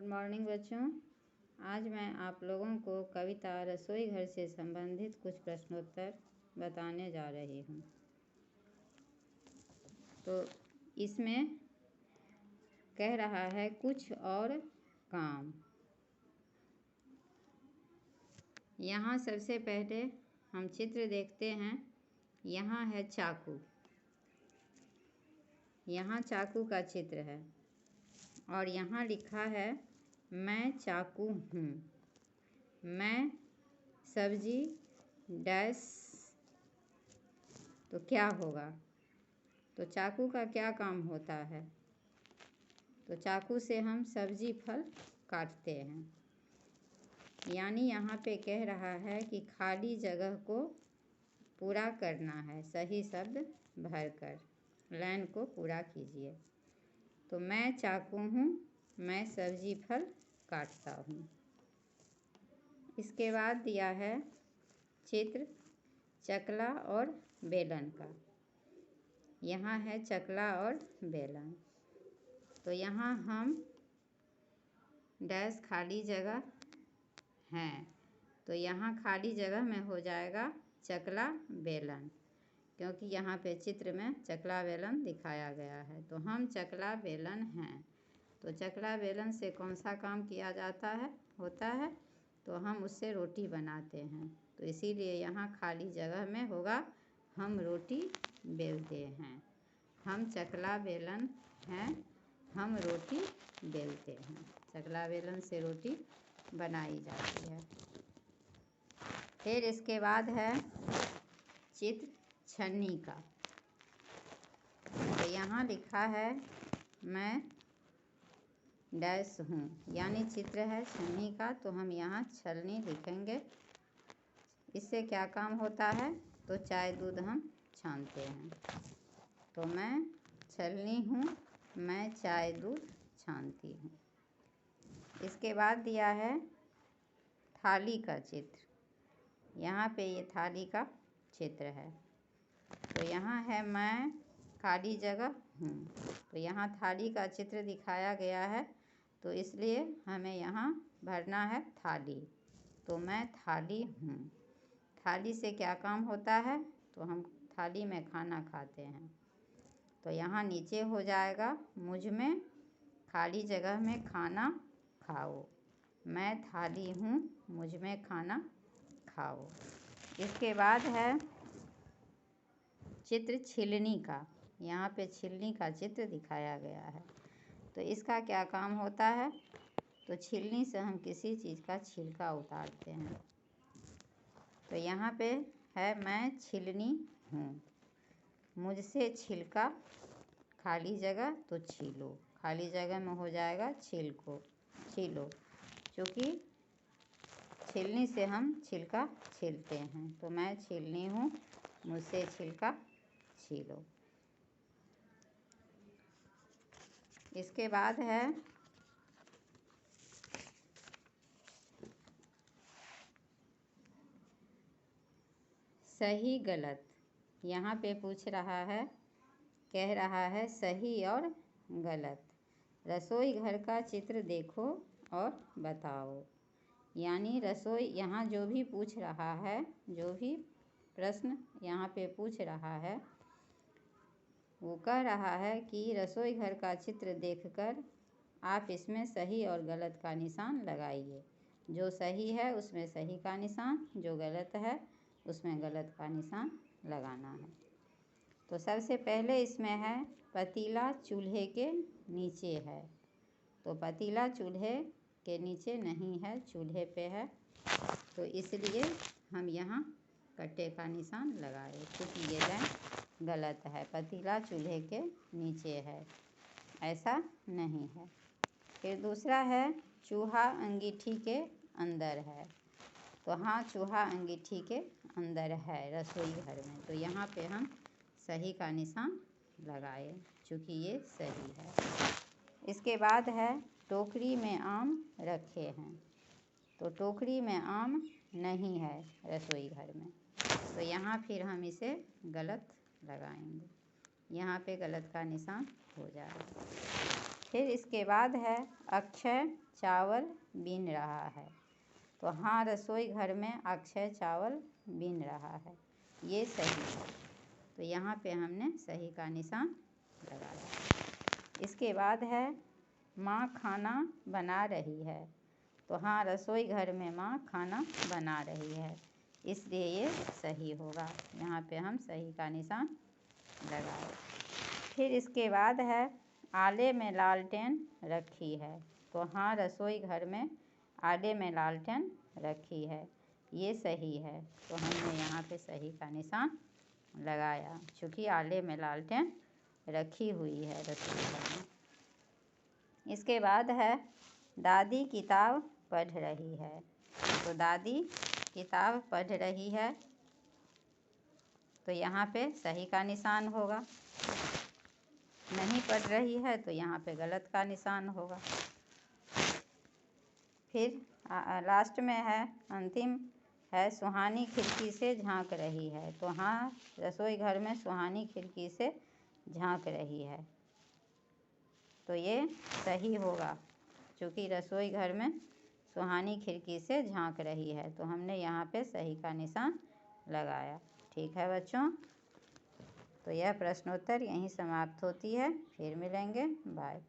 Good morning बच्चों। आज मैं आप लोगों को कविता रसोई घर से संबंधित कुछ प्रश्नोत्तर बताने जा रही हूँ। तो इसमें कह रहा है कुछ और काम। यहाँ सबसे पहले हम चित्र देखते हैं। यहाँ है चाकू, यहाँ चाकू का चित्र है और यहाँ लिखा है मैं चाकू हूँ, मैं सब्जी डैश। तो क्या होगा? तो चाकू का क्या काम होता है? तो चाकू से हम सब्जी फल काटते हैं। यानी यहाँ पे कह रहा है कि खाली जगह को पूरा करना है, सही शब्द भरकर लाइन को पूरा कीजिए। तो मैं चाकू हूँ, मैं सब्जी फल काटता हूँ। इसके बाद दिया है चित्र चकला और बेलन का। यहाँ है चकला और बेलन। तो यहाँ हम डैश खाली जगह हैं, तो यहाँ खाली जगह में हो जाएगा चकला बेलन, क्योंकि यहाँ पे चित्र में चकला बेलन दिखाया गया है। तो हम चकला बेलन हैं। तो चकला बेलन से कौन सा काम किया होता है? तो हम उससे रोटी बनाते हैं। तो इसीलिए यहाँ खाली जगह में होगा हम रोटी बेलते हैं। हम चकला बेलन हैं, हम रोटी बेलते हैं। चकला बेलन से रोटी बनाई जाती है। फिर इसके बाद है चित्र छन्नी का। तो यहाँ लिखा है मैं डैश हूँ, यानी चित्र है छन्नी का। तो हम यहाँ छलनी लिखेंगे। इससे क्या काम होता है? तो चाय दूध हम छानते हैं। तो मैं छलनी हूँ, मैं चाय दूध छानती हूँ। इसके बाद दिया है थाली का चित्र। यहाँ पे ये थाली का चित्र है। तो यहाँ है मैं खाली जगह हूँ। तो यहाँ थाली का चित्र दिखाया गया है, तो इसलिए हमें यहाँ भरना है थाली। तो मैं थाली हूँ। थाली से क्या काम होता है? तो हम थाली में खाना खाते हैं। तो यहाँ नीचे हो जाएगा मुझ में खाली जगह में खाना खाओ। मैं थाली हूँ, मुझ में खाना खाओ। इसके बाद है चित्र छिलनी का। यहाँ पे छिलनी का चित्र दिखाया गया है। तो इसका क्या काम होता है? तो छिलनी से हम किसी चीज़ का छिलका उतारते हैं। तो यहाँ पे है मैं छिलनी हूँ, मुझसे छिलका खाली जगह तो छीलो। खाली जगह में हो जाएगा छीलो, क्योंकि छिलनी से हम छिलका छीलते हैं। तो मैं छिलनी हूँ, मुझसे छिलका छीलो। इसके बाद है सही गलत। यहाँ पे पूछ रहा है, कह रहा है सही और गलत। रसोई घर का चित्र देखो और बताओ। यानी रसोई, यहाँ जो भी पूछ रहा है, जो भी प्रश्न यहाँ पे पूछ रहा है, वो कह रहा है कि रसोई घर का चित्र देखकर आप इसमें सही और गलत का निशान लगाइए। जो सही है उसमें सही का निशान, जो गलत है उसमें गलत का निशान लगाना है। तो सबसे पहले इसमें है पतीला चूल्हे के नीचे है। तो पतीला चूल्हे के नीचे नहीं है, चूल्हे पे है। तो इसलिए हम यहाँ कट्टे का निशान लगाए, क्योंकि ये लाइन गलत है। पतीला चूल्हे के नीचे है, ऐसा नहीं है। फिर दूसरा है चूहा अंगीठी के अंदर है। तो हाँ, चूहा अंगीठी के अंदर है रसोई घर में। तो यहाँ पे हम सही का निशान लगाए, चूँकि ये सही है। इसके बाद है टोकरी में आम रखे हैं। तो टोकरी में आम नहीं है रसोई घर में। तो यहाँ फिर हम इसे गलत लगाएंगे, यहाँ पे गलत का निशान हो जाएगा। फिर इसके बाद है अक्षय चावल बीन रहा है। तो हाँ, रसोई घर में अक्षय चावल बीन रहा है, ये सही है। तो यहाँ पे हमने सही का निशान लगाया। इसके बाद है माँ खाना बना रही है। तो हाँ, रसोई घर में माँ खाना बना रही है, इसलिए ये सही होगा। यहाँ पे हम सही का निशान लगाए। फिर इसके बाद है आले में लालटेन रखी है। तो हाँ, रसोई घर में आले में लालटेन रखी है, ये सही है। तो हमने यहाँ पे सही का निशान लगाया, चूँकि आले में लालटेन रखी हुई है रसोई घर में। इसके बाद है दादी किताब पढ़ रही है। तो दादी किताब पढ़ रही है, तो यहाँ पे सही का निशान होगा। नहीं पढ़ रही है तो यहाँ पे गलत का निशान होगा। फिर लास्ट में है, अंतिम है सुहानी खिड़की से झांक रही है। तो हाँ, रसोई घर में सुहानी खिड़की से झांक रही है, तो ये सही होगा, क्योंकि रसोई घर में सुहानी खिड़की से झांक रही है। तो हमने यहाँ पे सही का निशान लगाया। ठीक है बच्चों, तो यह प्रश्नोत्तर यहीं समाप्त होती है। फिर मिलेंगे, बाय।